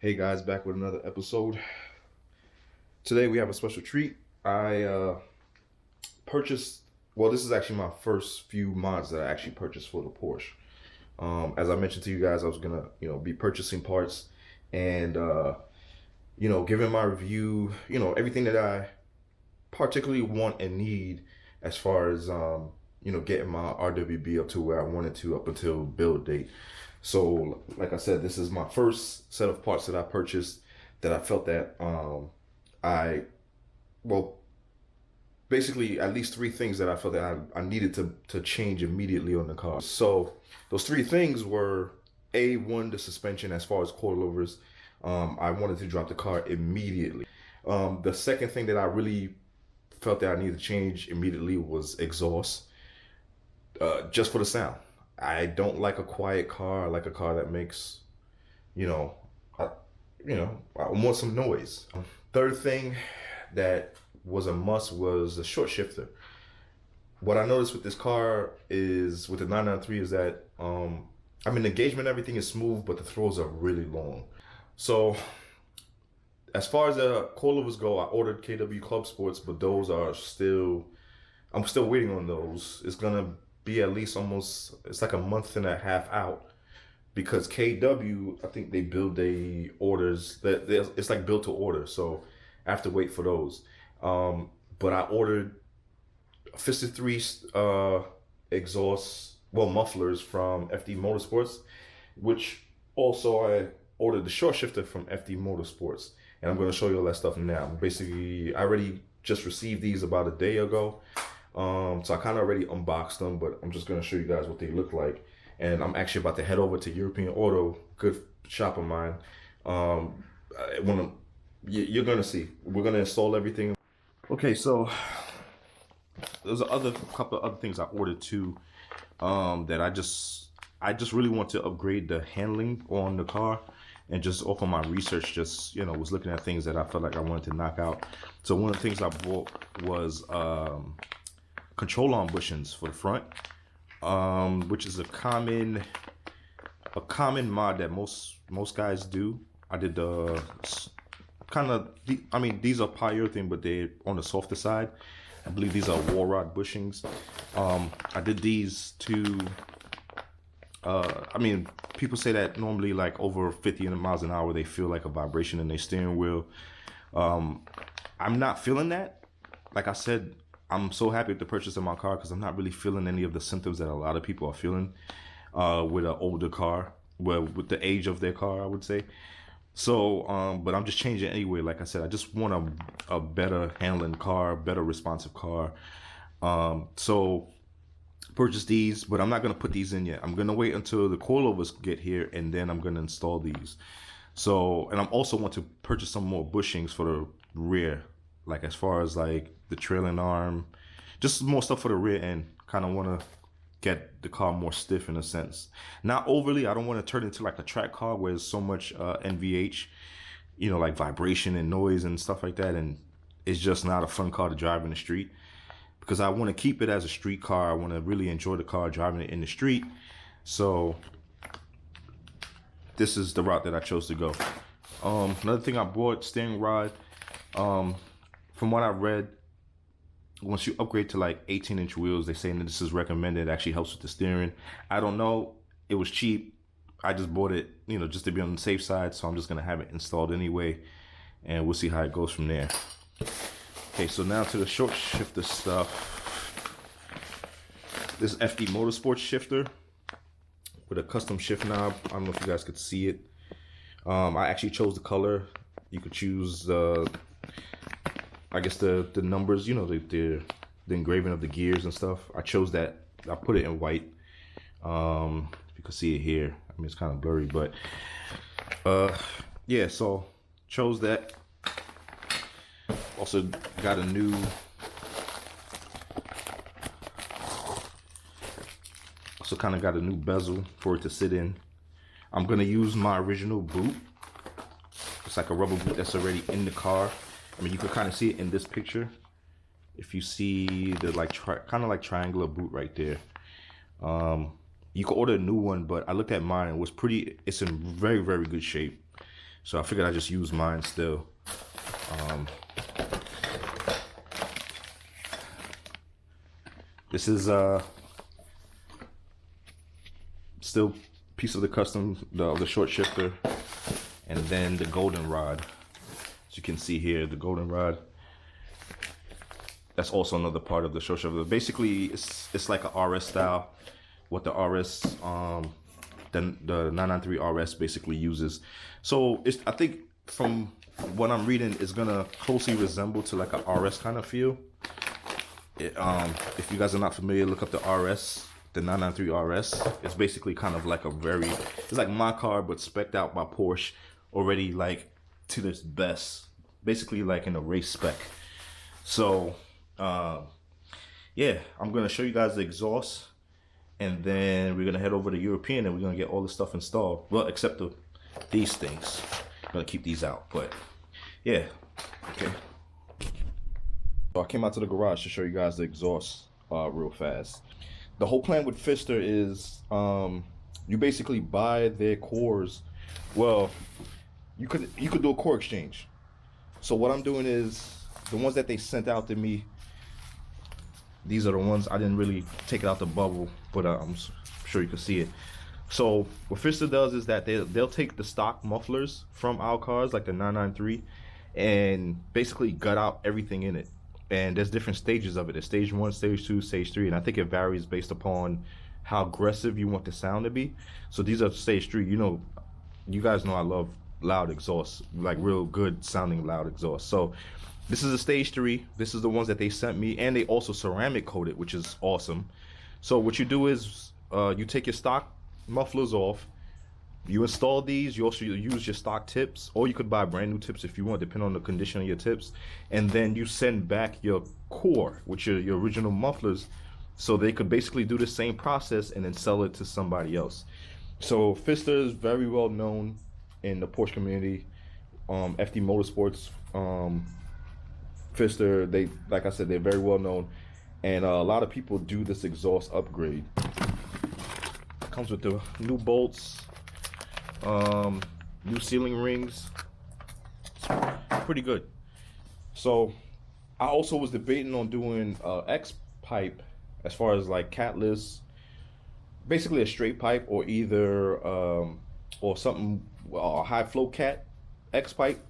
Hey guys, back with another episode. Today we have a special treat. I purchased, well, this is actually my first few mods that I actually purchased for the Porsche. As I mentioned to you guys, I was gonna, be purchasing parts and, giving my review, everything that I particularly want and need as far as, getting my RWB up to where I wanted to up until build date. So, like I said, this is my first set of parts that I purchased that I felt that basically at least three things that I felt that I needed to change immediately on the car. So those three things were one, the suspension as far as coilovers. I wanted to drop the car immediately. The second thing that I really felt that I needed to change immediately was exhaust, just for the sound. I don't like a quiet car. I like a car that makes, I want some noise. Third thing that was a must was the short shifter. What I noticed with this car is, with the 993, is that, the engagement, everything is smooth, but the throws are really long. So as far as the coilovers go, I ordered KW Club Sports, but those are I'm still waiting on those. It's gonna be at least it's like a month and a half out, because KW, I think they build their orders, it's like built to order, so I have to wait for those. But I ordered 53 mufflers from FD Motorsports, which also I ordered the short shifter from FD Motorsports, and I'm going to show you all that stuff now. Basically, I already just received these about a day ago. So I kind of already unboxed them, but I'm just going to show you guys what they look like. And I'm actually about to head over to European Auto, good shop of mine. You're going to see. We're going to install everything. Okay, so there's a couple of other things I ordered too, that I just really want to upgrade the handling on the car. And just off of my research, was looking at things that I felt like I wanted to knock out. So one of the things I bought was control arm bushings for the front, which is a common mod that most guys do. I did the these are polyurethane, but they're on the softer side. I believe these are wall rod bushings. I did these to people say that normally, like over 50 miles an hour, they feel like a vibration in their steering wheel. I'm not feeling that. Like I said, I'm so happy with the purchase of my car, because I'm not really feeling any of the symptoms that a lot of people are feeling with an older car, with the age of their car, I would say. So, but I'm just changing anyway. Like I said, I just want a better handling car, better responsive car. So purchase these, but I'm not going to put these in yet. I'm going to wait until the coilovers get here, and then I'm going to install these. So, and I'm also want to purchase some more bushings for the rear, like as far as like the trailing arm, just more stuff for the rear end. Kind of want to get the car more stiff in a sense. Not overly. I don't want to turn it into like a track car where there's so much NVH, like vibration and noise and stuff like that, and it's just not a fun car to drive in the street. Because I want to keep it as a street car. I want to really enjoy the car driving it in the street. So this is the route that I chose to go. Another thing I bought, steering rod. From what I read, once you upgrade to like 18-inch wheels, they're saying that this is recommended. It actually helps with the steering. I don't know. It was cheap. I just bought it, just to be on the safe side. So I'm just going to have it installed anyway. And we'll see how it goes from there. Okay, so now to the short shifter stuff. This FD Motorsports shifter with a custom shift knob. I don't know if you guys could see it. I actually chose the color. You could choose I guess the numbers, the engraving of the gears and stuff. I chose that. I put it in white. You can see it here. It's kind of blurry, but yeah. So chose that. Also got a new bezel for it to sit in. I'm gonna use my original boot. It's like a rubber boot that's already in the car. You can kind of see it in this picture. If you see the kind of triangular boot right there. You can order a new one, but I looked at mine. It's in very, very good shape. So I figured I'd just use mine still. This is still piece of the custom, the short shifter, and then the golden rod. As you can see here, the golden rod. That's also another part of the short shifter. Basically, it's like a RS style. What the RS, the 993 RS basically uses. So I think from what I'm reading, it's gonna closely resemble to like a RS kind of feel. If you guys are not familiar, look up the RS, the 993 RS. It's basically kind of like it's like my car, but spec'd out by Porsche, already like to its best, basically like in a race spec. So, yeah, I'm gonna show you guys the exhaust, and then we're gonna head over to European, and we're gonna get all the stuff installed. Well, except these things. I'm gonna keep these out, but yeah, okay. So I came out to the garage to show you guys the exhaust real fast. The whole plan with Pfister is you basically buy their cores. Well, you could do a core exchange. So what I'm doing is the ones that they sent out to me. These are the ones I didn't really take it out the bubble, but I'm sure you can see it. So what Pfister does is that they'll take the stock mufflers from our cars, like the 993, and basically gut out everything in it. And there's different stages of it. There's stage 1, stage 2, stage 3, and I think it varies based upon how aggressive you want the sound to be. So these are stage 3. You guys know I love loud exhaust, like real good sounding loud exhaust. So this is a stage 3. This is the ones that they sent me, and they also ceramic coated, which is awesome. So what you do is you take your stock mufflers off. You install these. You also use your stock tips, or you could buy brand new tips if you want, depending on the condition of your tips. And then you send back your core, which are your original mufflers, so they could basically do the same process and then sell it to somebody else. So Pfister is very well known in the Porsche community. FD Motorsports, Pfister, like I said, they're very well known, and a lot of people do this exhaust upgrade. It comes with the new bolts. New ceiling rings. Pretty good. So I also was debating on doing X pipe, as far as like catless, basically a straight pipe, or either or something, a high flow cat X pipe.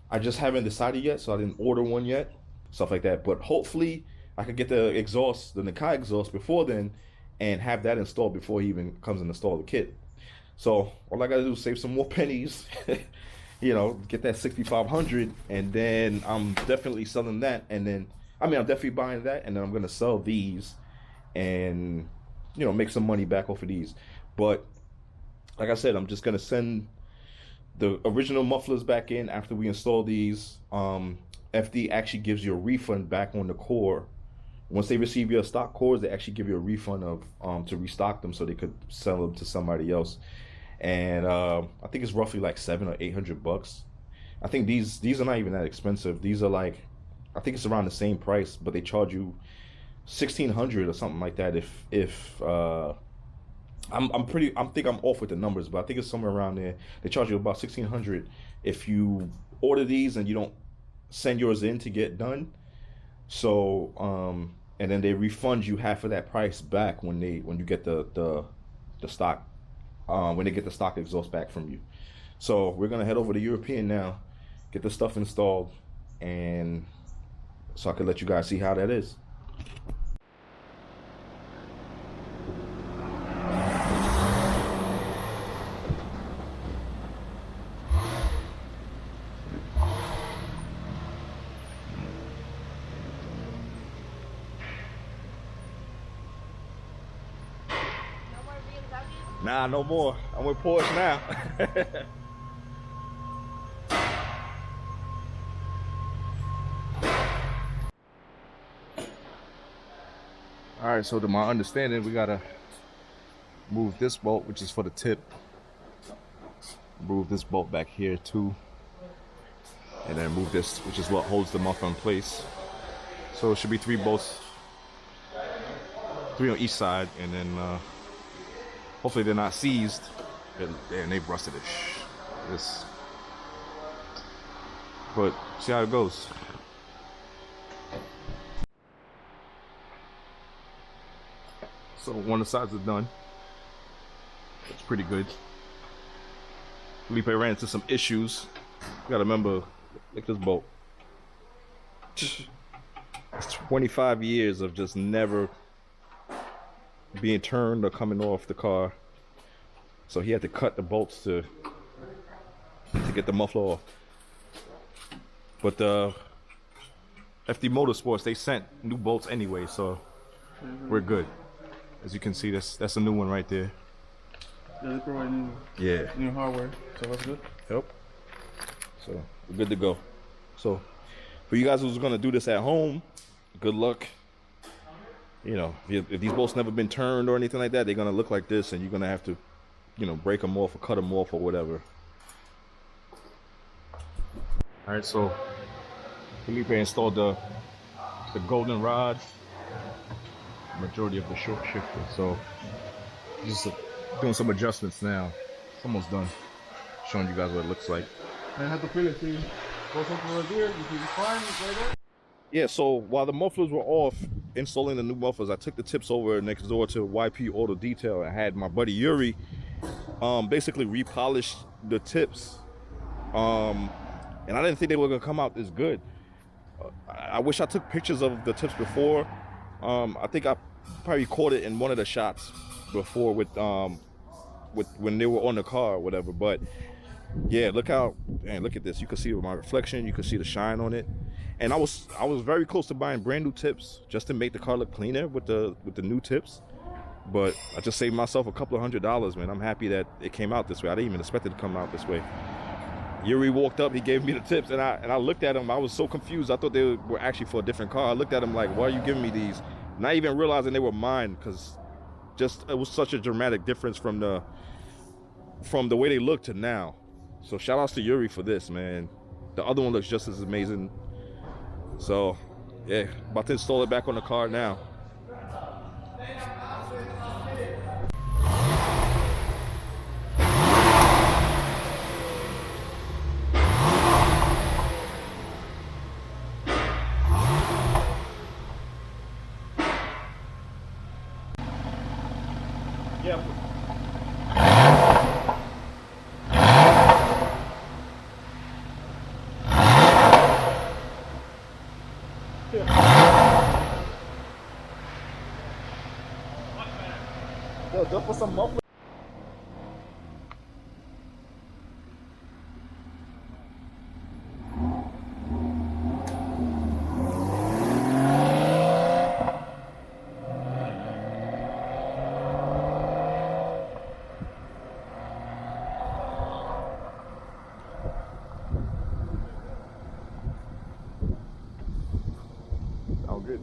I just haven't decided yet, so I didn't order one yet, stuff like that. But hopefully I could get the exhaust, the Nakai exhaust, before then, and have that installed before he even comes and install the kit. So all I gotta do is save some more pennies, get that 6,500, and then I'm definitely selling that. And then, I'm definitely buying that, and then I'm gonna sell these, and make some money back off of these. But like I said, I'm just gonna send the original mufflers back in after we install these. FD actually gives you a refund back on the core. Once they receive your stock cores, they actually give you a refund of to restock them, so they could sell them to somebody else. And I think it's roughly like $700 or $800. I think these are not even that expensive. These are like, I think it's around the same price, but they charge you $1,600 or something like that. If I think I'm off with the numbers, but I think it's somewhere around there. They charge you about $1,600 if you order these and you don't send yours in to get done. So and then they refund you half of that price back when you get the stock, when they get the stock exhaust back from you. So we're gonna head over to European now, get the stuff installed, and so I can let you guys see how that is. Nah, no more. I'm with Porsche now. All right, so to my understanding, we gotta move this bolt, which is for the tip. Move this bolt back here too. And then move this, which is what holds the muffler in place. So it should be 3 bolts, 3 on each side, and then hopefully they're not seized, and they've rusted it. but see how it goes. So one of the sides is done. It's pretty good. Felipe ran into some issues. You gotta remember, look at this bolt. It's 25 years of just never being turned or coming off the car. So he had to cut the bolts to get the muffler off. But the FD Motorsports, they sent new bolts anyway, so we're good. As you can see, that's a new one right there. Yeah, they provide new hardware, so that's good. Yep. So we're good to go. So for you guys who's gonna do this at home, good luck. You know, if these bolts never been turned or anything like that, they're gonna look like this, and you're gonna have to, you know, break them off or cut them off or whatever. All right, so Felipe installed the golden rod, majority of the short shifter. So just doing some adjustments now. It's almost done. Showing you guys what it looks like. I have to feel it, see. Go something right there, you see the fine right there? Yeah, so while the mufflers were off installing the new mufflers, I took the tips over next door to YP Auto Detail. I had my buddy Yuri basically repolish the tips. And I didn't think they were gonna come out this good. I wish I took pictures of the tips before. I think I probably caught it in one of the shots before with when they were on the car or whatever. But yeah, look at this. You can see my reflection. You can see the shine on it. And I was very close to buying brand new tips just to make the car look cleaner with the new tips. But I just saved myself a couple of $100, man. I'm happy that it came out this way. I didn't even expect it to come out this way. Yuri walked up, he gave me the tips, and I looked at him. I was so confused. I thought they were actually for a different car. I looked at him like, why are you giving me these? Not even realizing they were mine, because it was such a dramatic difference from the way they look to now. So shout outs to Yuri for this, man. The other one looks just as amazing. So yeah, about to install it back on the car now. Yeah. Yo, just for some muffler. Sound good.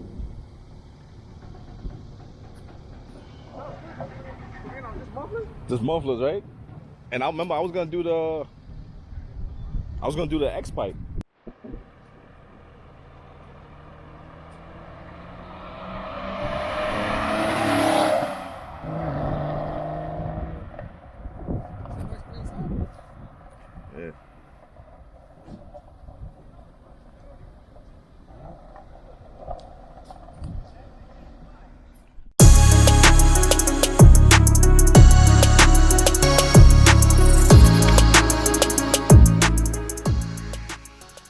Just mufflers, right? And I remember I was gonna do the X pipe.